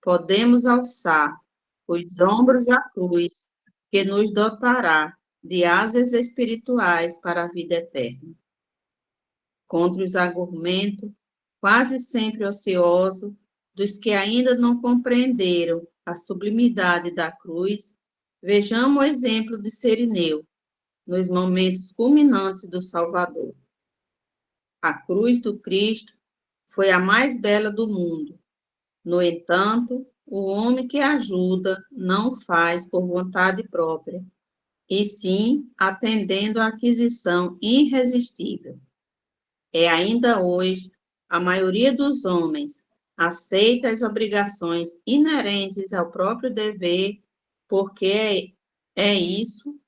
podemos alçar os ombros à cruz, que nos dotará de asas espirituais para a vida eterna. Contra os argumentos, quase sempre ociosos, dos que ainda não compreenderam a sublimidade da cruz, vejamos o exemplo de Cirineu, nos momentos culminantes do Salvador. A cruz do Cristo foi a mais bela do mundo. No entanto, o homem que ajuda não faz por vontade própria, e sim atendendo à aquisição irresistível. É ainda hoje, a maioria dos homens aceita as obrigações inerentes ao próprio dever, porque a isso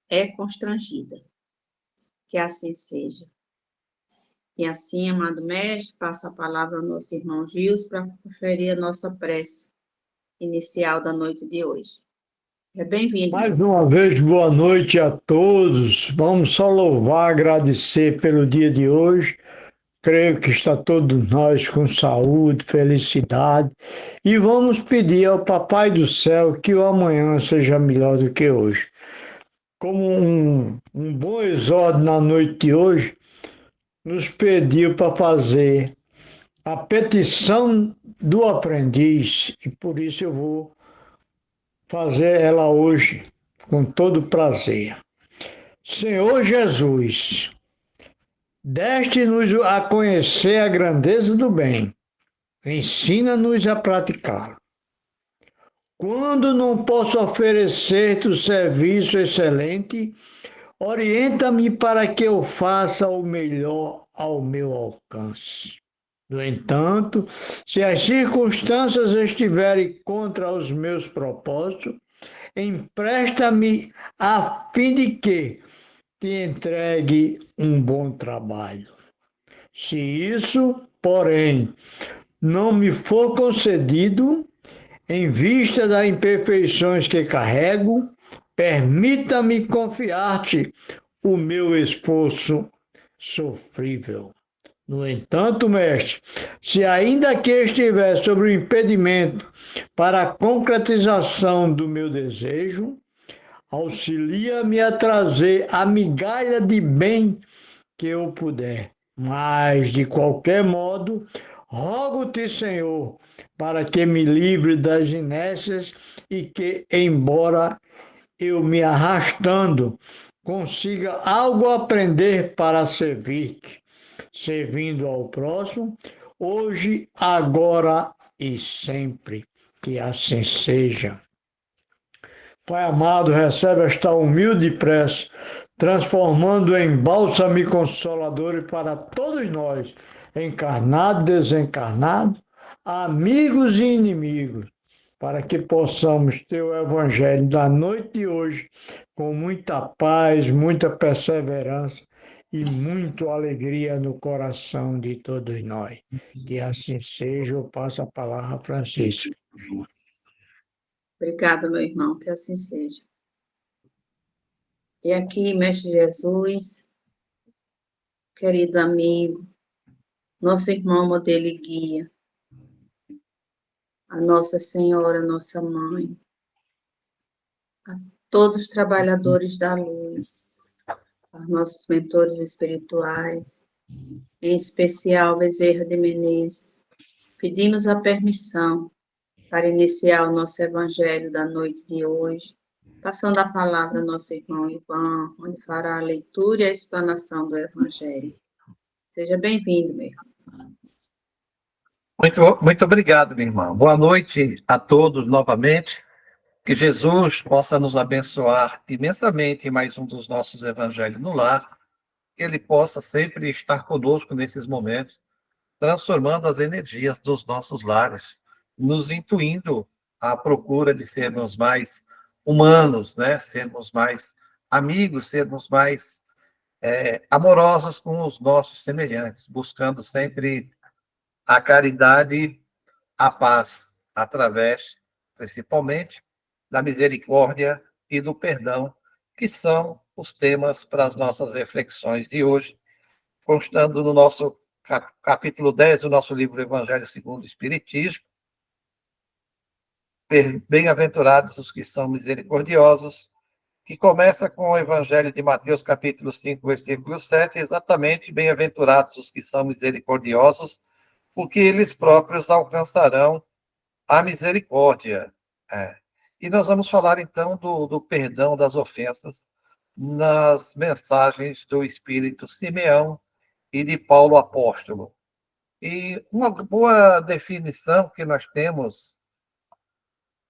é constrangida. Que assim seja. E assim, amado mestre, passo a palavra ao nosso irmão Gils para proferir a nossa prece inicial da noite de hoje. É bem-vindo. Mais uma vez, boa noite a todos. Vamos só louvar, agradecer pelo dia de hoje. Creio que está todos nós com saúde, felicidade. E vamos pedir ao Papai do Céu que o amanhã seja melhor do que hoje. Como um bom exórdio na noite de hoje, nos pediu para fazer a petição do aprendiz. E por isso eu vou fazer ela hoje com todo prazer. Senhor Jesus, deste-nos a conhecer a grandeza do bem, ensina-nos a praticá-lo. Quando não posso oferecer-te o serviço excelente, orienta-me para que eu faça o melhor ao meu alcance. No entanto, se as circunstâncias estiverem contra os meus propósitos, empresta-me a fim de que te entregue um bom trabalho. Se isso, porém, não me for concedido, em vista das imperfeições que carrego, permita-me confiar-te o meu esforço sofrível. No entanto, mestre, se ainda que estiver sobre o impedimento para a concretização do meu desejo, auxilia-me a trazer a migalha de bem que eu puder. Mas, de qualquer modo, rogo-te, Senhor, para que me livre das inércias e que, embora eu me arrastando, consiga algo aprender para servir-te, servindo ao próximo, hoje, agora e sempre. Que assim seja. Pai amado, recebe esta humilde prece, transformando em bálsamo e consolador para todos nós, encarnados e desencarnados, amigos e inimigos, para que possamos ter o Evangelho da noite de hoje com muita paz, muita perseverança e muita alegria no coração de todos nós. Que assim seja, eu passo a palavra a Francisco. Obrigada, meu irmão, que assim seja. E aqui, Mestre Jesus, querido amigo, nosso irmão modelo e guia, a Nossa Senhora, nossa mãe, a todos os trabalhadores da luz, aos nossos mentores espirituais, em especial Bezerra de Menezes, pedimos a permissão para iniciar o nosso evangelho da noite de hoje, passando a palavra ao nosso irmão Ivan, onde fará a leitura e a explanação do evangelho. Seja bem-vindo, meu irmão. Muito obrigado, minha irmã. Boa noite a todos novamente. Que Jesus possa nos abençoar imensamente em mais um dos nossos evangelhos no lar. Que Ele possa sempre estar conosco nesses momentos, transformando as energias dos nossos lares, nos intuindo à procura de sermos mais humanos, né? Sermos mais amigos, sermos mais amorosos com os nossos semelhantes, buscando sempre a caridade, a paz, através, principalmente, da misericórdia e do perdão, que são os temas para as nossas reflexões de hoje, constando no nosso capítulo 10 do nosso livro Evangelho segundo o Espiritismo. Bem-aventurados os que são misericordiosos, que começa com o Evangelho de Mateus, capítulo 5, versículo 7, exatamente, bem-aventurados os que são misericordiosos, porque eles próprios alcançarão a misericórdia. É. E nós vamos falar, então, do perdão das ofensas nas mensagens do Espírito Simeão e de Paulo Apóstolo. E uma boa definição que nós temos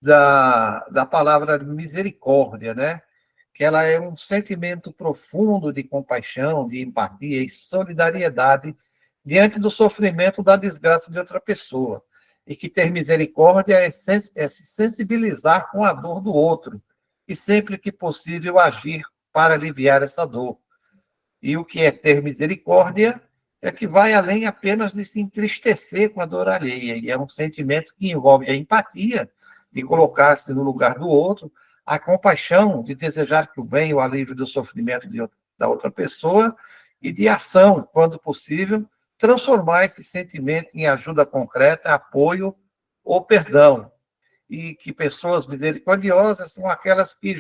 da palavra misericórdia, né? Que ela é um sentimento profundo de compaixão, de empatia e solidariedade diante do sofrimento, da desgraça de outra pessoa. E que ter misericórdia é se sensibilizar com a dor do outro e sempre que possível agir para aliviar essa dor. E o que é ter misericórdia é que vai além apenas de se entristecer com a dor alheia, e é um sentimento que envolve a empatia, de colocar-se no lugar do outro, a compaixão, de desejar que o bem e o alívio do sofrimento da outra pessoa, e de ação, quando possível, transformar esse sentimento em ajuda concreta, apoio ou perdão. E que pessoas misericordiosas são aquelas que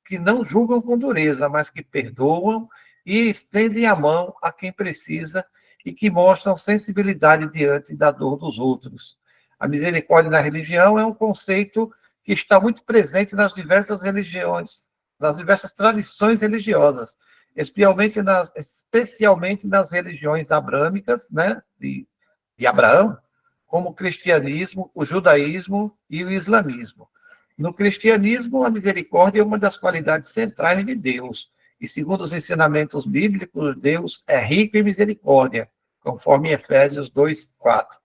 que não julgam com dureza, mas que perdoam e estendem a mão a quem precisa e que mostram sensibilidade diante da dor dos outros. A misericórdia na religião é um conceito que está muito presente nas diversas religiões, nas diversas tradições religiosas, especialmente nas religiões abrâmicas, né, de Abraão, como o cristianismo, o judaísmo e o islamismo. No cristianismo, a misericórdia é uma das qualidades centrais de Deus. E, segundo os ensinamentos bíblicos, Deus é rico em misericórdia, conforme Efésios 2:4.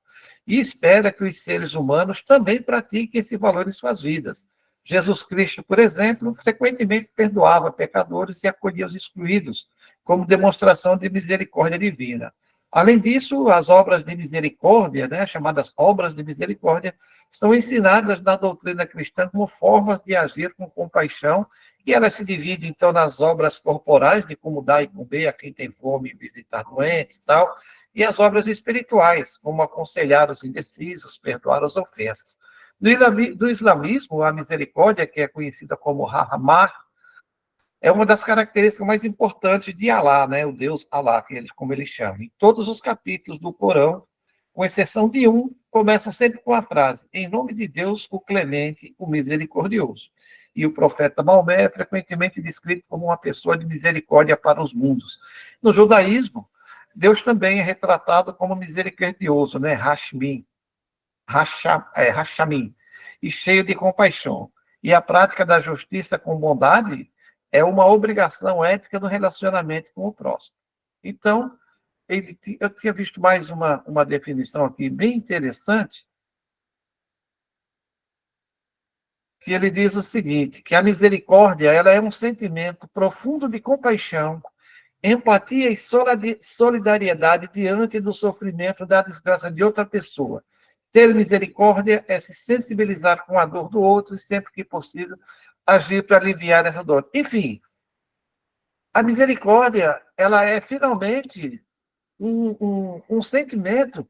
E espera que os seres humanos também pratiquem esse valor em suas vidas. Jesus Cristo, por exemplo, frequentemente perdoava pecadores e acolhia os excluídos, como demonstração de misericórdia divina. Além disso, as obras de misericórdia, né, chamadas obras de misericórdia, são ensinadas na doutrina cristã como formas de agir com compaixão, e elas se dividem, então, nas obras corporais, de como dar e comer a quem tem fome e visitar doentes, tal, e as obras espirituais, como aconselhar os indecisos, perdoar as ofensas. No islamismo, a misericórdia, que é conhecida como Rahmah, é uma das características mais importantes de Alá, né? O Deus Alá, como ele chama. Em todos os capítulos do Corão, com exceção de um, começam sempre com a frase: em nome de Deus, o clemente, o misericordioso. E o profeta Maomé é frequentemente descrito como uma pessoa de misericórdia para os mundos. No judaísmo, Deus também é retratado como misericordioso, né? Rachamim, e cheio de compaixão. E a prática da justiça com bondade é uma obrigação ética no relacionamento com o próximo. Então, eu tinha visto mais uma definição aqui bem interessante, que ele diz o seguinte, que a misericórdia ela é um sentimento profundo de compaixão, empatia e solidariedade diante do sofrimento, da desgraça de outra pessoa. Ter misericórdia é se sensibilizar com a dor do outro e, sempre que possível, agir para aliviar essa dor. Enfim, a misericórdia, ela é finalmente um sentimento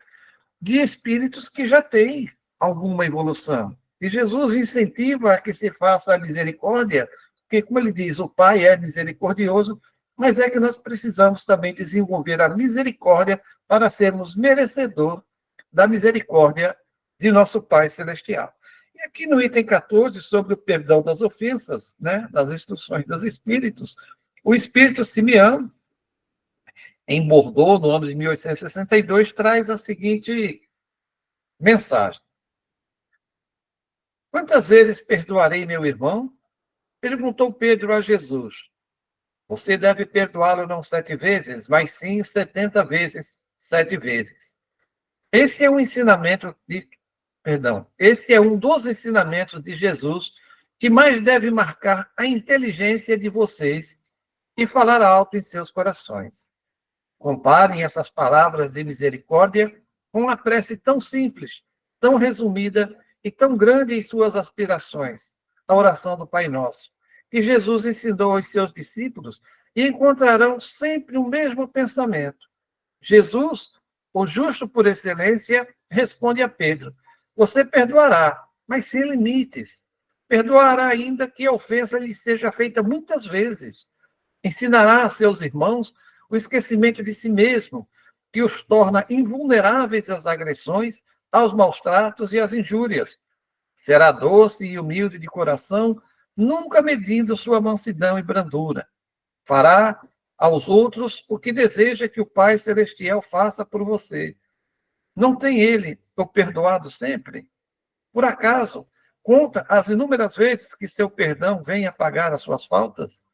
de espíritos que já têm alguma evolução. E Jesus incentiva a que se faça a misericórdia, porque, como ele diz, o Pai é misericordioso, mas é que nós precisamos também desenvolver a misericórdia para sermos merecedor da misericórdia de nosso Pai Celestial. E aqui no item 14, sobre o perdão das ofensas, né, das instruções dos Espíritos, o Espírito Simeão, em Bordeaux, no ano de 1862, traz a seguinte mensagem: quantas vezes perdoarei meu irmão? Perguntou Pedro a Jesus. Você deve perdoá-lo não 7 vezes, mas sim 70 vezes, 7 vezes. Esse é um esse é um dos ensinamentos de Jesus que mais deve marcar a inteligência de vocês e falar alto em seus corações. Comparem essas palavras de misericórdia com uma prece tão simples, tão resumida e tão grande em suas aspirações, a oração do Pai Nosso, que Jesus ensinou aos seus discípulos, e encontrarão sempre o mesmo pensamento: Jesus, o justo por excelência, responde a Pedro: você perdoará, mas sem limites. Perdoará ainda que a ofensa lhe seja feita muitas vezes. Ensinará a seus irmãos o esquecimento de si mesmo, que os torna invulneráveis às agressões, aos maus tratos e às injúrias. Será doce e humilde de coração, nunca medindo sua mansidão e brandura. Fará aos outros o que deseja que o Pai Celestial faça por você. Não tem ele o perdoado sempre? Por acaso, conta as inúmeras vezes que seu perdão vem apagar as suas faltas?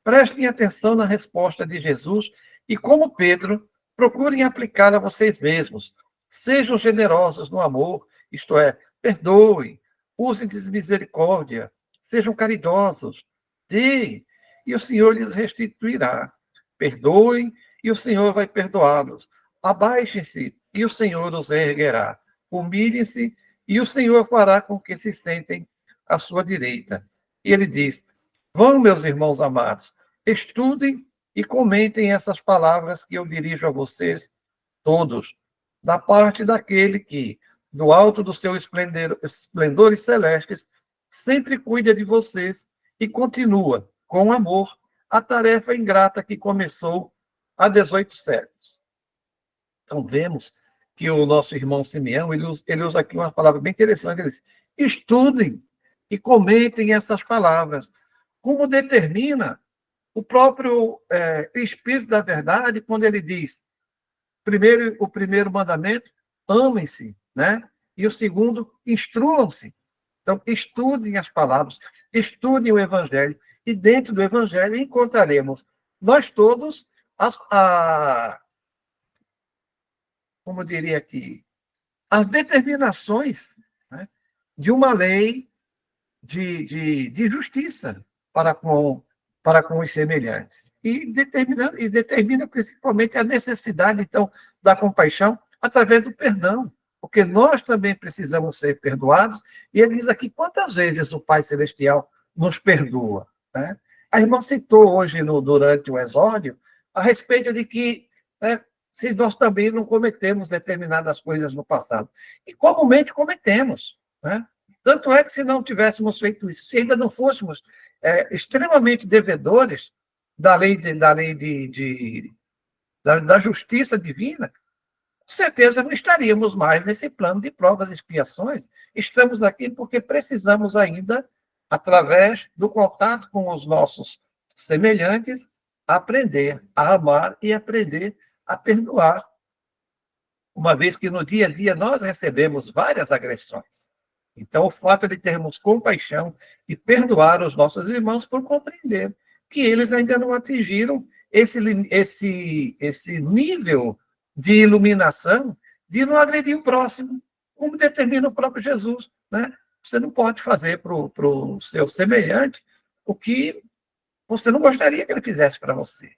Prestem atenção na resposta de Jesus e, como Pedro, procurem aplicá-la a vocês mesmos. Sejam generosos no amor, isto é, perdoem, usem de misericórdia, sejam caridosos, deem, e o Senhor lhes restituirá. Perdoem, e o Senhor vai perdoá-los. Abaixem-se, e o Senhor os erguerá. Humilhem-se, e o Senhor fará com que se sentem à sua direita. E ele diz: vão, meus irmãos amados, estudem e comentem essas palavras que eu dirijo a vocês todos, da parte daquele que, do alto dos seus esplendores celestes, sempre cuida de vocês e continua, com amor, a tarefa ingrata que começou há 18 séculos. Então, vemos que o nosso irmão Simeão, ele usa aqui uma palavra bem interessante, ele diz: estudem e comentem essas palavras, como determina o próprio Espírito da Verdade, quando ele diz, o primeiro mandamento, amem-se, né? E o segundo, instruam-se. Então, estudem as palavras, estudem o Evangelho, e dentro do Evangelho encontraremos nós todos como eu diria aqui, as determinações, né, de uma lei de justiça para com os semelhantes. E determina principalmente a necessidade, então, da compaixão através do perdão, porque nós também precisamos ser perdoados, e ele diz aqui quantas vezes o Pai Celestial nos perdoa. Né? A irmã citou hoje, durante o exórdio, a respeito de que, né, se nós também não cometemos determinadas coisas no passado. E comumente cometemos. Né? Tanto é que, se não tivéssemos feito isso, se ainda não fôssemos extremamente devedores da lei da justiça divina, com certeza não estaríamos mais nesse plano de provas e expiações. Estamos aqui porque precisamos ainda, através do contato com os nossos semelhantes, aprender a amar e aprender a perdoar, uma vez que no dia a dia nós recebemos várias agressões. Então, o fato de termos compaixão e perdoar os nossos irmãos por compreender que eles ainda não atingiram esse nível de iluminação de não agredir o próximo, como determina o próprio Jesus. Né? Você não pode fazer para o seu semelhante o que você não gostaria que ele fizesse para você.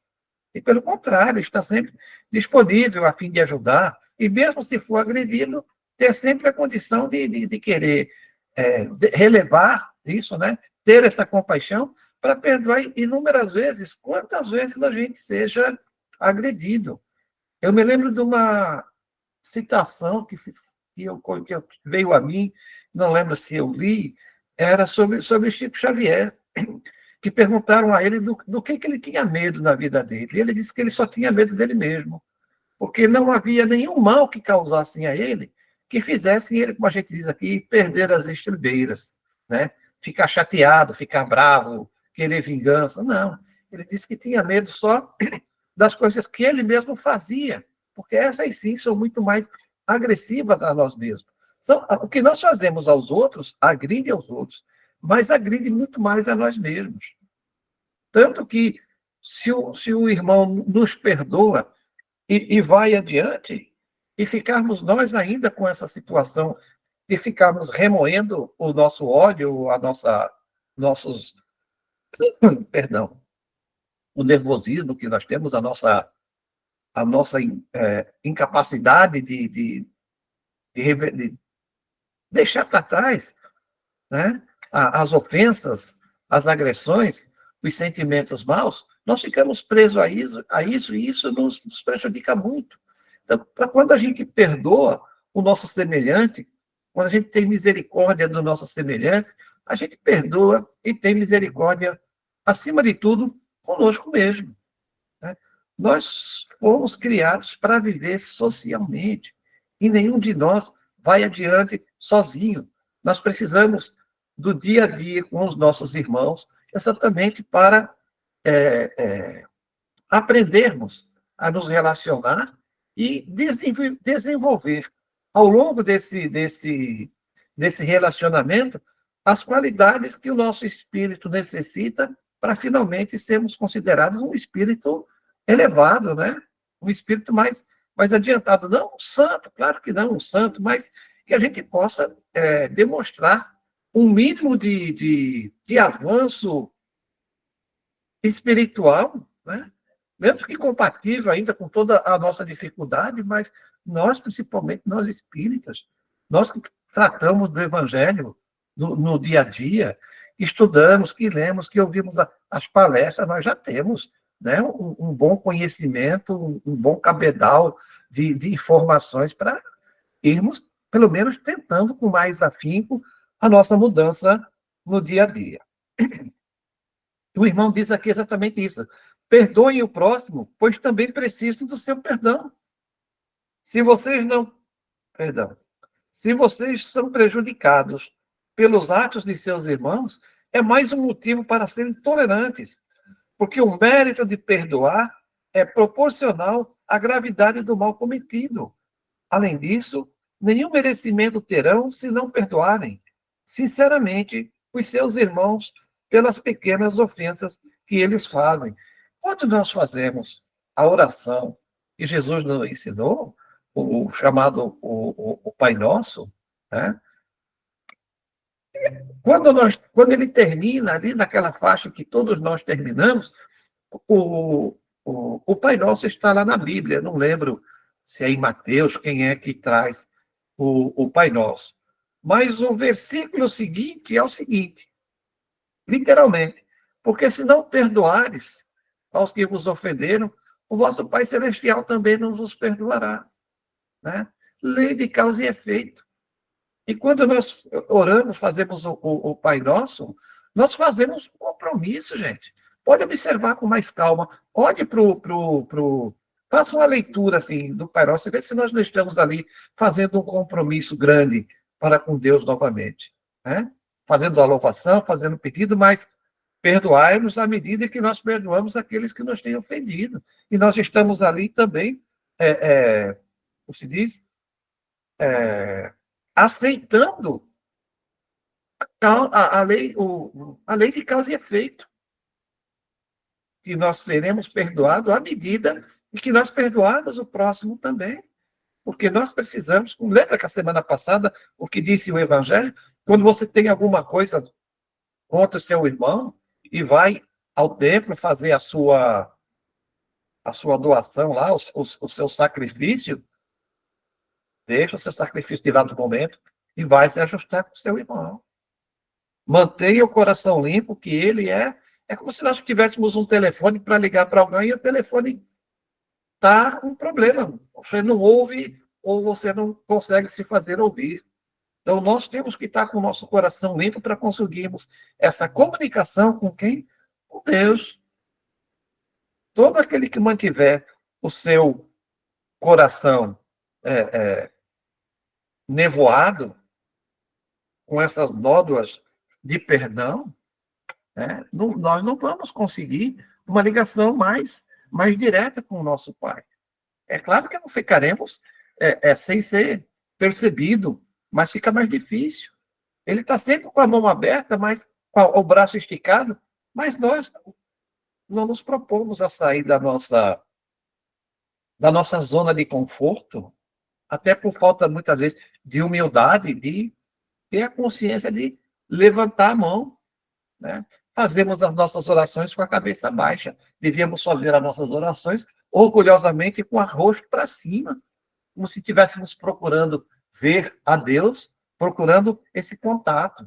E, pelo contrário, está sempre disponível a fim de ajudar, e mesmo se for agredido, ter sempre a condição de querer relevar isso, né? Ter essa compaixão para perdoar inúmeras vezes, quantas vezes a gente seja agredido. Eu me lembro de uma citação que veio a mim, não lembro se eu li, era sobre Chico Xavier, que perguntaram a ele do que ele tinha medo na vida dele. E ele disse que ele só tinha medo dele mesmo, porque não havia nenhum mal que causassem a ele que fizessem ele, como a gente diz aqui, perder as estribeiras, né? Ficar chateado, ficar bravo, querer vingança. Não. Ele disse que tinha medo só das coisas que ele mesmo fazia, porque essas sim são muito mais agressivas a nós mesmos. O que nós fazemos aos outros, agride aos outros, mas agride muito mais a nós mesmos. Tanto que, se o irmão nos perdoa e vai adiante, e ficarmos nós ainda com essa situação de ficarmos remoendo o nosso ódio, perdão, o nervosismo que nós temos, a nossa incapacidade de deixar para trás, né, as ofensas, as agressões, os sentimentos maus, nós ficamos presos a isso, e isso nos prejudica muito. Então, para quando a gente perdoa o nosso semelhante, quando a gente tem misericórdia do nosso semelhante, a gente perdoa e tem misericórdia, acima de tudo, conosco mesmo, né? Nós fomos criados para viver socialmente e nenhum de nós vai adiante sozinho. Nós precisamos do dia a dia com os nossos irmãos, exatamente para aprendermos a nos relacionar e desenvolver ao longo desse relacionamento as qualidades que o nosso espírito necessita para finalmente sermos considerados um espírito elevado, né? Um espírito mais adiantado. Não um santo, claro que não um santo, mas que a gente possa demonstrar um mínimo de avanço espiritual, né? Mesmo que compatível ainda com toda a nossa dificuldade, mas nós, principalmente nós espíritas, nós que tratamos do Evangelho no dia a dia, que estudamos, que lemos, que ouvimos as palestras, nós já temos, né, um bom conhecimento, um bom cabedal de informações para irmos, pelo menos, tentando com mais afinco a nossa mudança no dia a dia. O irmão diz aqui exatamente isso. Perdoem o próximo, pois também precisam do seu perdão. Se vocês não... Perdão. Se vocês são prejudicados pelos atos de seus irmãos, é mais um motivo para serem tolerantes, porque o mérito de perdoar é proporcional à gravidade do mal cometido. Além disso, nenhum merecimento terão se não perdoarem, sinceramente, os seus irmãos pelas pequenas ofensas que eles fazem. Quando nós fazemos a oração que Jesus nos ensinou, o chamado o Pai Nosso, né? Quando ele termina ali naquela faixa que todos nós terminamos, o Pai Nosso está lá na Bíblia. Não lembro se é em Mateus, quem é que traz o Pai Nosso. Mas o versículo seguinte é o seguinte, literalmente, porque se não perdoares aos que vos ofenderam, o vosso Pai Celestial também não vos perdoará, né? Lei de causa e efeito. E quando nós oramos, fazemos o Pai Nosso, nós fazemos um compromisso, gente. Pode observar com mais calma. Olhe faça uma leitura assim, do Pai Nosso e vê se nós não estamos ali fazendo um compromisso grande para com Deus novamente, né? Fazendo a louvação, fazendo pedido, mas perdoai-nos à medida que nós perdoamos aqueles que nos têm ofendido. E nós estamos ali também, como se diz, aceitando a lei de causa e efeito, que nós seremos perdoados à medida em que nós perdoarmos o próximo também. Porque nós precisamos, lembra que a semana passada, o que disse o Evangelho, quando você tem alguma coisa contra o seu irmão e vai ao templo fazer a sua doação lá, o seu sacrifício, deixa o seu sacrifício de lado no momento e vai se ajustar com o seu irmão. Mantenha o coração limpo, que ele é como se nós tivéssemos um telefone para ligar para alguém e o telefone está com problema. Você não ouve ou você não consegue se fazer ouvir. Então, nós temos que estar com o nosso coração limpo para conseguirmos essa comunicação com quem? Com Deus. Todo aquele que mantiver o seu coração nevoado, com essas nódoas de perdão, né, nós não vamos conseguir uma ligação mais direta com o nosso Pai. É claro que não ficaremos sem ser percebido, mas fica mais difícil. Ele está sempre com a mão aberta, mas com o braço esticado, mas nós não nos propomos a sair da nossa zona de conforto, até por falta, muitas vezes, de humildade, de ter a consciência de levantar a mão, né? Fazemos as nossas orações com a cabeça baixa. Devíamos fazer as nossas orações orgulhosamente com o rosto para cima, como se estivéssemos procurando ver a Deus, procurando esse contato.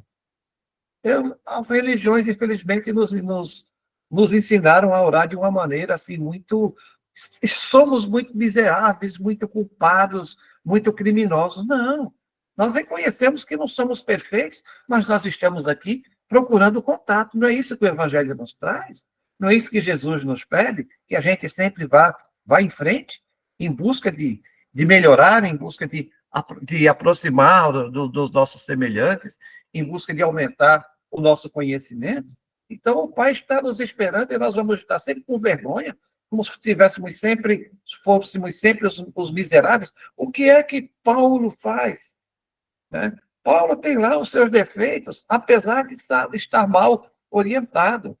As religiões, infelizmente, nos ensinaram a orar de uma maneira assim muito somos muito miseráveis, muito culpados, muito criminosos. Não. Nós reconhecemos que não somos perfeitos, mas nós estamos aqui procurando contato. Não é isso que o Evangelho nos traz? Não é isso que Jesus nos pede? Que a gente sempre vá em frente, em busca de melhorar, em busca de aproximar dos nossos semelhantes, em busca de aumentar o nosso conhecimento? Então, o Pai está nos esperando e nós vamos estar sempre com vergonha, como se fôssemos sempre os miseráveis. O que é que Paulo faz? Né? Paulo tem lá os seus defeitos, apesar de estar mal orientado.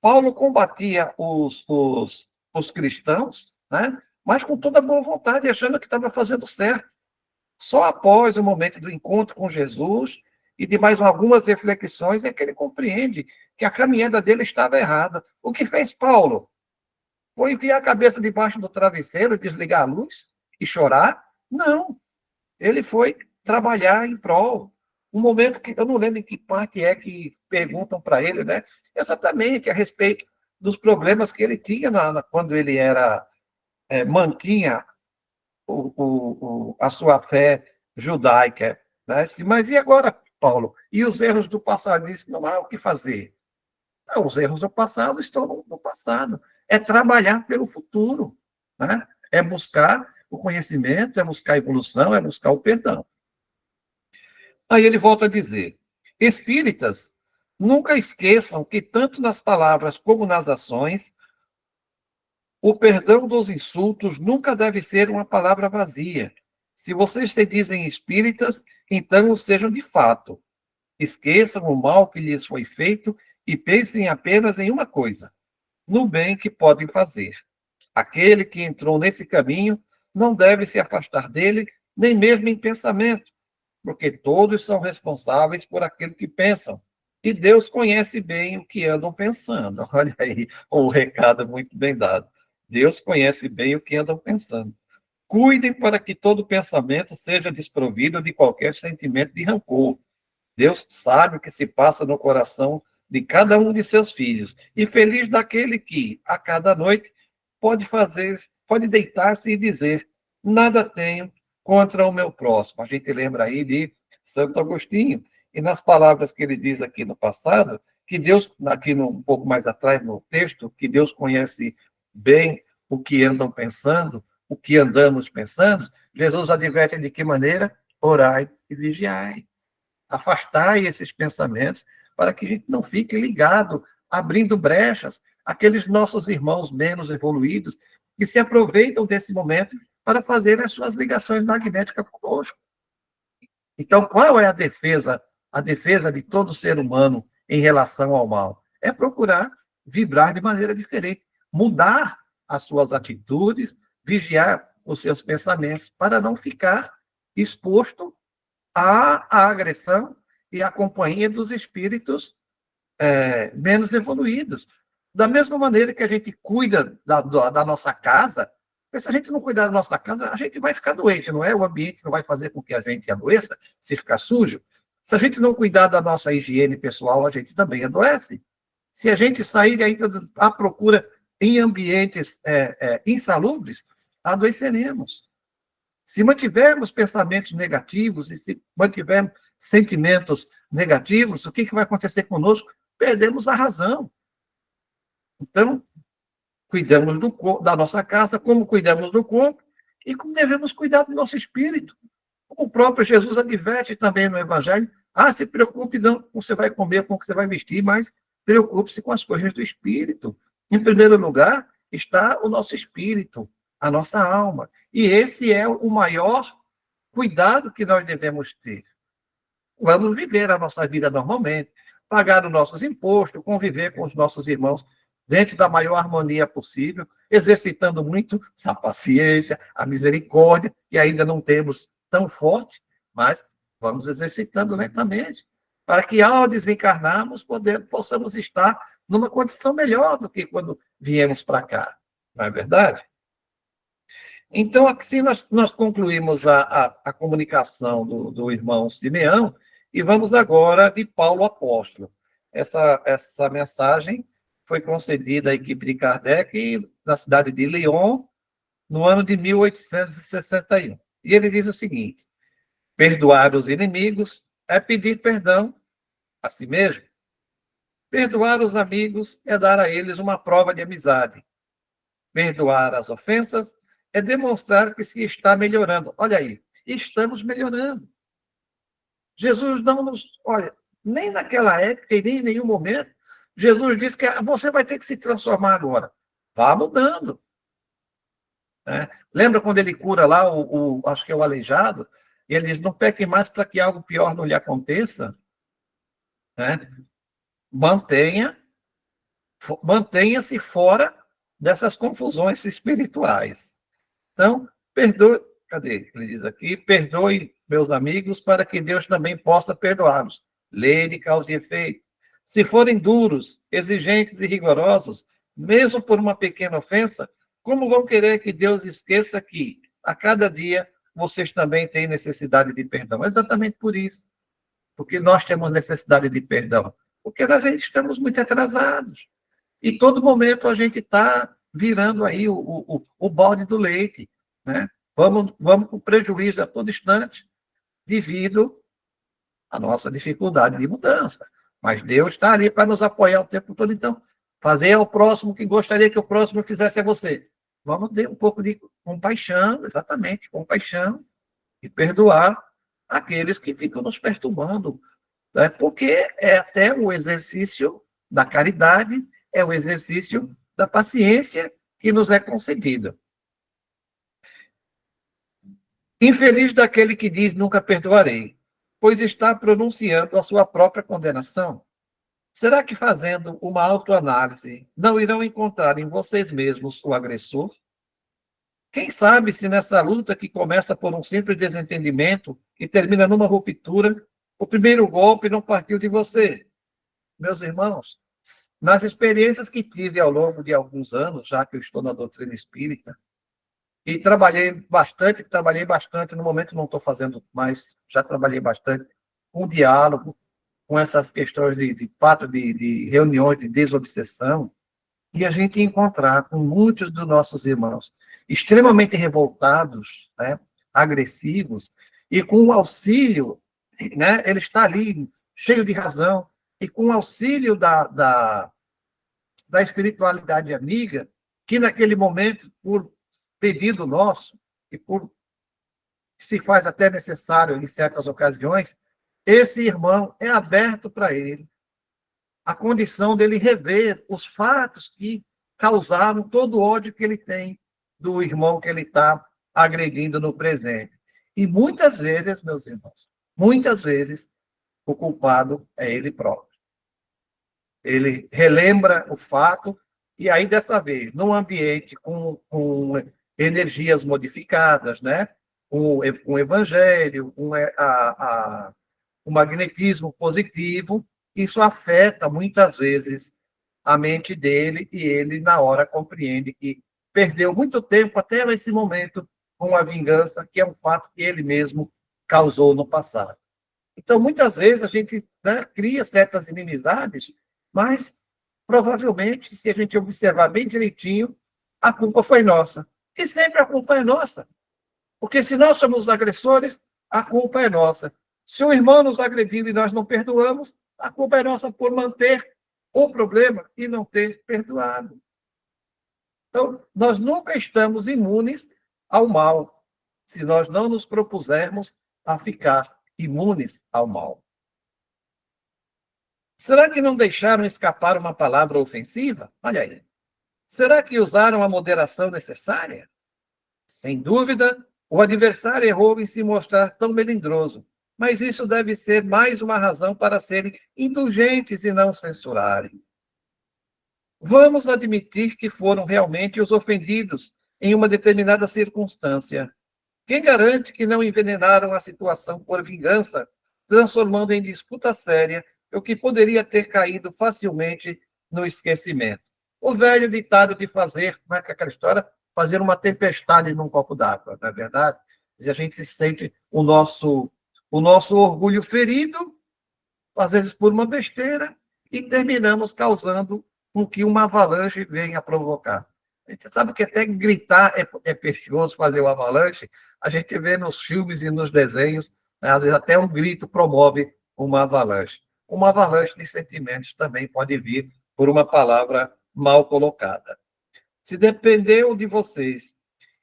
Paulo combatia os cristãos, né? Mas com toda boa vontade, achando que estava fazendo certo. Só após o momento do encontro com Jesus e de mais algumas reflexões é que ele compreende que a caminhada dele estava errada. O que fez Paulo? Foi enfiar a cabeça debaixo do travesseiro, desligar a luz e chorar? Não. Ele foi trabalhar em prol. Um momento que eu não lembro em que parte é que perguntam para ele, né? Exatamente a respeito dos problemas que ele tinha quando ele mantinha a sua fé judaica. Né? Mas e agora, Paulo? E os erros do passado? Ele disse, não há o que fazer. Não, os erros do passado estão no passado. É trabalhar pelo futuro. Né? É buscar o conhecimento, é buscar a evolução, é buscar o perdão. Aí ele volta a dizer, espíritas, nunca esqueçam que tanto nas palavras como nas ações, o perdão dos insultos nunca deve ser uma palavra vazia. Se vocês se dizem espíritas, então o sejam de fato. Esqueçam o mal que lhes foi feito e pensem apenas em uma coisa, no bem que podem fazer. Aquele que entrou nesse caminho não deve se afastar dele, nem mesmo em pensamento, porque todos são responsáveis por aquilo que pensam. E Deus conhece bem o que andam pensando. Olha aí, o recado muito bem dado. Deus conhece bem o que andam pensando. Cuidem para que todo pensamento seja desprovido de qualquer sentimento de rancor. Deus sabe o que se passa no coração de cada um de seus filhos. E feliz daquele que, a cada noite, pode deitar-se e dizer: nada tenho contra o meu próximo. A gente lembra aí de Santo Agostinho. E nas palavras que ele diz aqui no passado, que Deus, um pouco mais atrás no texto, que Deus conhece bem o que andam pensando, o que andamos pensando, Jesus adverte de que maneira? Orai e vigiai. Afastai esses pensamentos para que a gente não fique ligado, abrindo brechas àqueles nossos irmãos menos evoluídos que se aproveitam desse momento para fazer as suas ligações magnéticas conosco. Então, qual é a defesa? A defesa de todo ser humano em relação ao mal? É procurar vibrar de maneira diferente, mudar as suas atitudes, vigiar os seus pensamentos, para não ficar exposto à agressão e à companhia dos espíritos menos evoluídos. Da mesma maneira que a gente cuida da nossa casa, porque se a gente não cuidar da nossa casa, a gente vai ficar doente, não é? O ambiente não vai fazer com que a gente adoeça, se ficar sujo. Se a gente não cuidar da nossa higiene pessoal, a gente também adoece. Se a gente sair ainda à procura em ambientes insalubres, adoeceremos. Se mantivermos pensamentos negativos e se mantivermos sentimentos negativos, o que vai acontecer conosco? Perdemos a razão. Então, cuidamos da nossa casa, como cuidamos do corpo, e como devemos cuidar do nosso espírito. O próprio Jesus adverte também no Evangelho, se preocupe não com o que você vai comer, com o que você vai vestir, mas preocupe-se com as coisas do espírito. Em primeiro lugar, está o nosso espírito, a nossa alma. E esse é o maior cuidado que nós devemos ter. Vamos viver a nossa vida normalmente, pagar os nossos impostos, conviver com os nossos irmãos dentro da maior harmonia possível, exercitando muito a paciência, a misericórdia, que ainda não temos tão forte, mas vamos exercitando lentamente, para que ao desencarnarmos possamos estar numa condição melhor do que quando viemos para cá. Não é verdade? Então, assim nós concluímos a comunicação do irmão Simeão e vamos agora de Paulo Apóstolo. Essa mensagem foi concedida à equipe de Kardec na cidade de Lyon, no ano de 1861. E ele diz o seguinte: perdoar os inimigos é pedir perdão a si mesmo. Perdoar os amigos é dar a eles uma prova de amizade. Perdoar as ofensas é demonstrar que se está melhorando. Olha aí, estamos melhorando. Jesus não nos... Olha, nem naquela época e nem em nenhum momento, Jesus disse que você vai ter que se transformar agora. Vá mudando. Né? Lembra quando ele cura lá, acho que é o aleijado, e ele diz, não peque mais para que algo pior não lhe aconteça. Né? Mantenha-se fora dessas confusões espirituais. Então, perdoe, cadê? Ele diz aqui, perdoe meus amigos para que Deus também possa perdoá-los. Lei de causa e efeito. Se forem duros, exigentes e rigorosos, mesmo por uma pequena ofensa, como vão querer que Deus esqueça que, a cada dia, vocês também têm necessidade de perdão? Exatamente por isso. Porque nós temos necessidade de perdão. Porque nós ainda estamos muito atrasados. E todo momento a gente está virando aí o balde do leite. Né? Vamos com prejuízo a todo instante devido à nossa dificuldade de mudança. Mas Deus está ali para nos apoiar o tempo todo. Então, fazer ao próximo o que gostaria que o próximo fizesse a você. Vamos ter um pouco de compaixão, exatamente, compaixão, e perdoar aqueles que ficam nos perturbando. Né? Porque é até o exercício da caridade, é o exercício da paciência que nos é concedido. Infeliz daquele que diz nunca perdoarei, pois está pronunciando a sua própria condenação. Será que fazendo uma autoanálise não irão encontrar em vocês mesmos o agressor? Quem sabe se nessa luta que começa por um simples desentendimento e termina numa ruptura, o primeiro golpe não partiu de você? Meus irmãos, nas experiências que tive ao longo de alguns anos, já que eu estou na doutrina espírita, e trabalhei bastante, no momento não estou fazendo mais, já trabalhei bastante com diálogo, com essas questões de fato de reuniões de desobsessão, e a gente encontrar com muitos dos nossos irmãos extremamente revoltados, né, agressivos, e com o auxílio, né, ele está ali cheio de razão, e com o auxílio da espiritualidade amiga, que naquele momento, por pedido nosso, e por se faz até necessário em certas ocasiões, esse irmão é aberto para ele a condição dele rever os fatos que causaram todo o ódio que ele tem do irmão que ele está agredindo no presente. E muitas vezes, meus irmãos, muitas vezes, o culpado é ele próprio. Ele relembra o fato, e aí, dessa vez, num ambiente com energias modificadas, né? Um evangelho, um magnetismo positivo, isso afeta muitas vezes a mente dele, e ele, na hora, compreende que perdeu muito tempo até esse momento com a vingança, que é um fato que ele mesmo causou no passado. Então, muitas vezes, a gente, né, cria certas inimizades, mas, provavelmente, se a gente observar bem direitinho, a culpa foi nossa. E sempre a culpa é nossa. Porque se nós somos os agressores, a culpa é nossa. Se o irmão nos agrediu e nós não perdoamos, a culpa é nossa por manter o problema e não ter perdoado. Então, nós nunca estamos imunes ao mal, se nós não nos propusermos a ficar imunes ao mal. Será que não deixaram escapar uma palavra ofensiva? Olha aí. Será que usaram a moderação necessária? Sem dúvida, o adversário errou em se mostrar tão melindroso, mas isso deve ser mais uma razão para serem indulgentes e não censurarem. Vamos admitir que foram realmente os ofendidos em uma determinada circunstância. Quem garante que não envenenaram a situação por vingança, transformando em disputa séria o que poderia ter caído facilmente no esquecimento? O velho ditado de fazer, como é que é aquela história? Fazer uma tempestade num copo d'água, não é verdade? E a gente se sente o nosso orgulho ferido, às vezes por uma besteira, e terminamos causando com que uma avalanche venha provocar. A gente sabe que até gritar é perigoso fazer uma avalanche. A gente vê nos filmes e nos desenhos, né, às vezes até um grito promove uma avalanche. Uma avalanche de sentimentos também pode vir por uma palavra mal colocada. Se dependeu de vocês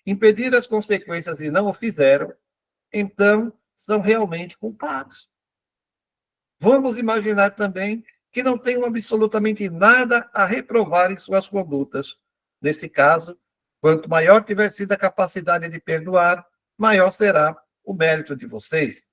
impedir as consequências e não o fizeram, então são realmente culpados. Vamos imaginar também que não tenham absolutamente nada a reprovar em suas condutas. Nesse caso, quanto maior tiver sido a capacidade de perdoar, maior será o mérito de vocês.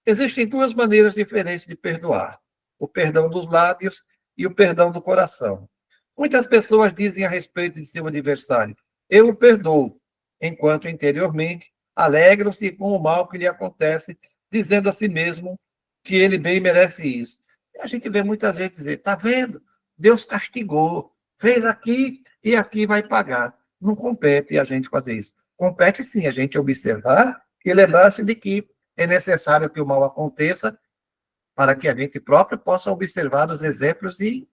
Existem duas maneiras diferentes de perdoar: o perdão dos lábios e o perdão do coração. Muitas pessoas dizem a respeito de seu adversário: eu o perdoo, enquanto interiormente alegram-se com o mal que lhe acontece, dizendo a si mesmo que ele bem merece isso. E a gente vê muita gente dizer: está vendo? Deus castigou, fez aqui e aqui vai pagar. Não compete a gente fazer isso. Compete sim a gente observar e lembrar-se de que é necessário que o mal aconteça para que a gente próprio possa observar os exemplos e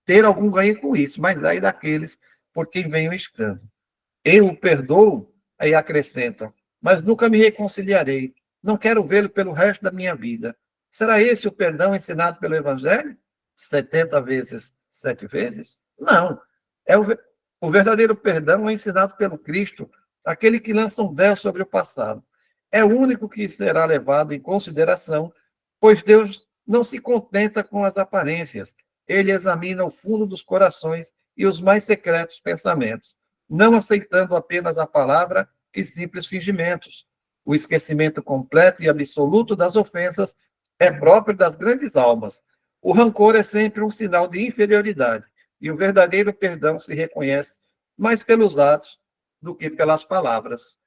ter algum ganho com isso, mas aí daqueles por quem vem o escândalo. Eu o perdoo, aí acrescentam, mas nunca me reconciliarei. Não quero vê-lo pelo resto da minha vida. Será esse o perdão ensinado pelo Evangelho? 70 vezes, 7 vezes? Não. O verdadeiro perdão é ensinado pelo Cristo, aquele que lança um véu sobre o passado. É o único que será levado em consideração, pois Deus não se contenta com as aparências. Ele examina o fundo dos corações e os mais secretos pensamentos, não aceitando apenas a palavra e simples fingimentos. O esquecimento completo e absoluto das ofensas é próprio das grandes almas. O rancor é sempre um sinal de inferioridade, e o verdadeiro perdão se reconhece mais pelos atos do que pelas palavras.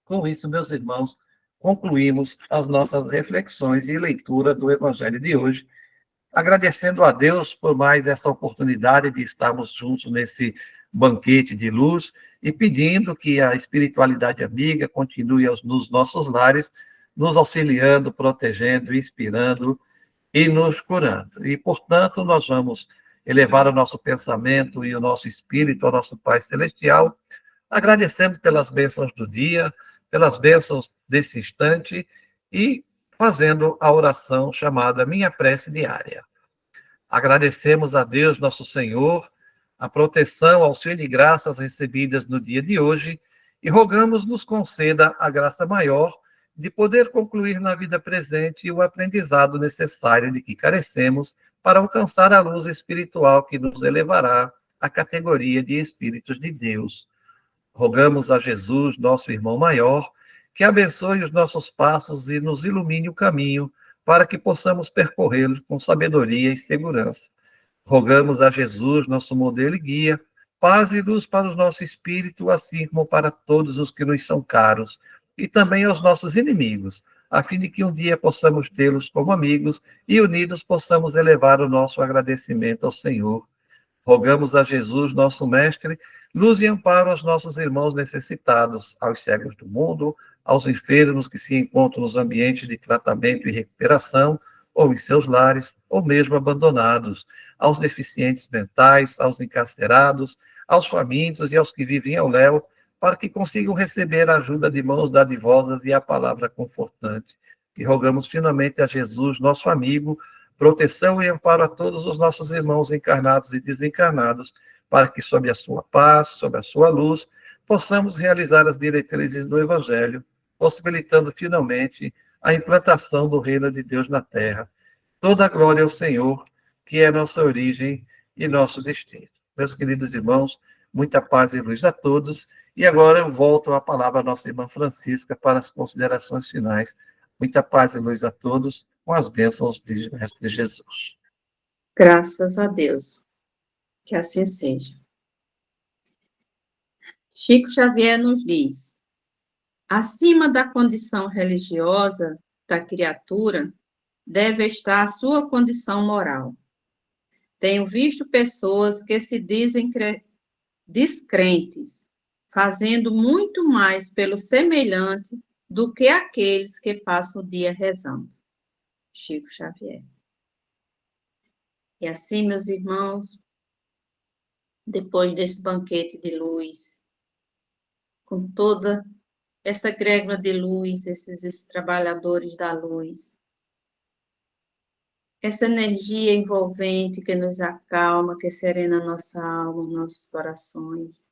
Com isso, meus irmãos, concluímos as nossas reflexões e leitura do Evangelho de hoje, agradecendo a Deus por mais essa oportunidade de estarmos juntos nesse banquete de luz e pedindo que a espiritualidade amiga continue nos nossos lares, nos auxiliando, protegendo, inspirando e nos curando. E, portanto, nós vamos elevar o nosso pensamento e o nosso espírito ao nosso Pai Celestial, agradecendo pelas bênçãos do dia, pelas bênçãos desse instante e fazendo a oração chamada Minha Prece Diária. Agradecemos a Deus, nosso Senhor, a proteção, auxílio e graças recebidas no dia de hoje e rogamos nos conceda a graça maior de poder concluir na vida presente o aprendizado necessário de que carecemos para alcançar a luz espiritual que nos elevará à categoria de Espíritos de Deus. Rogamos a Jesus, nosso irmão maior, que abençoe os nossos passos e nos ilumine o caminho para que possamos percorrê-los com sabedoria e segurança. Rogamos a Jesus, nosso modelo e guia, paz e luz para o nosso espírito, assim como para todos os que nos são caros, e também aos nossos inimigos, a fim de que um dia possamos tê-los como amigos e unidos possamos elevar o nosso agradecimento ao Senhor. Rogamos a Jesus, nosso Mestre, luz e amparo aos nossos irmãos necessitados, aos cegos do mundo, aos enfermos que se encontram nos ambientes de tratamento e recuperação, ou em seus lares, ou mesmo abandonados, aos deficientes mentais, aos encarcerados, aos famintos e aos que vivem ao léu, para que consigam receber a ajuda de mãos dadivosas e a palavra confortante. E rogamos finalmente a Jesus, nosso amigo, proteção e amparo a todos os nossos irmãos encarnados e desencarnados, para que, sob a sua paz, sob a sua luz, possamos realizar as diretrizes do Evangelho, possibilitando finalmente a implantação do reino de Deus na Terra. Toda a glória ao Senhor, que é nossa origem e nosso destino. Meus queridos irmãos, muita paz e luz a todos. E agora eu volto a palavra à nossa irmã Francisca para as considerações finais. Muita paz e luz a todos, com as bênçãos de Mestre Jesus. Graças a Deus. Que assim seja. Chico Xavier nos diz: acima da condição religiosa da criatura, deve estar a sua condição moral. Tenho visto pessoas que se dizem descrentes, fazendo muito mais pelo semelhante do que aqueles que passam o dia rezando. Chico Xavier. E assim, meus irmãos, depois desse banquete de luz, com toda essa egrégora de luz, esses trabalhadores da luz, essa energia envolvente que nos acalma, que serena nossa alma, nossos corações.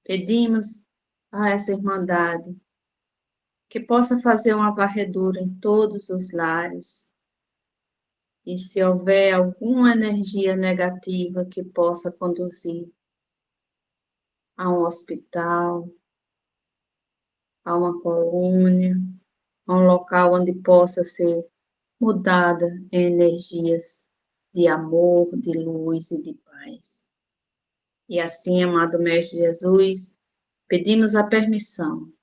Pedimos a essa Irmandade que possa fazer uma varredura em todos os lares, e se houver alguma energia negativa que possa conduzir a um hospital, a uma colônia, a um local onde possa ser mudada em energias de amor, de luz e de paz. E assim, amado Mestre Jesus, pedimos a permissão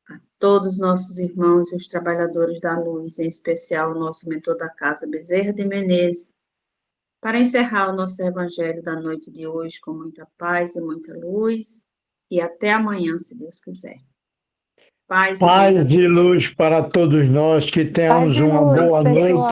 a todos os nossos irmãos e os trabalhadores da luz, em especial o nosso mentor da casa, Bezerra de Menezes, para encerrar o nosso evangelho da noite de hoje com muita paz e muita luz, e até amanhã, se Deus quiser. Paz e luz a Paz todos. e luz para todos nós, que Paz tenhamos e uma luz, boa noite. pessoal.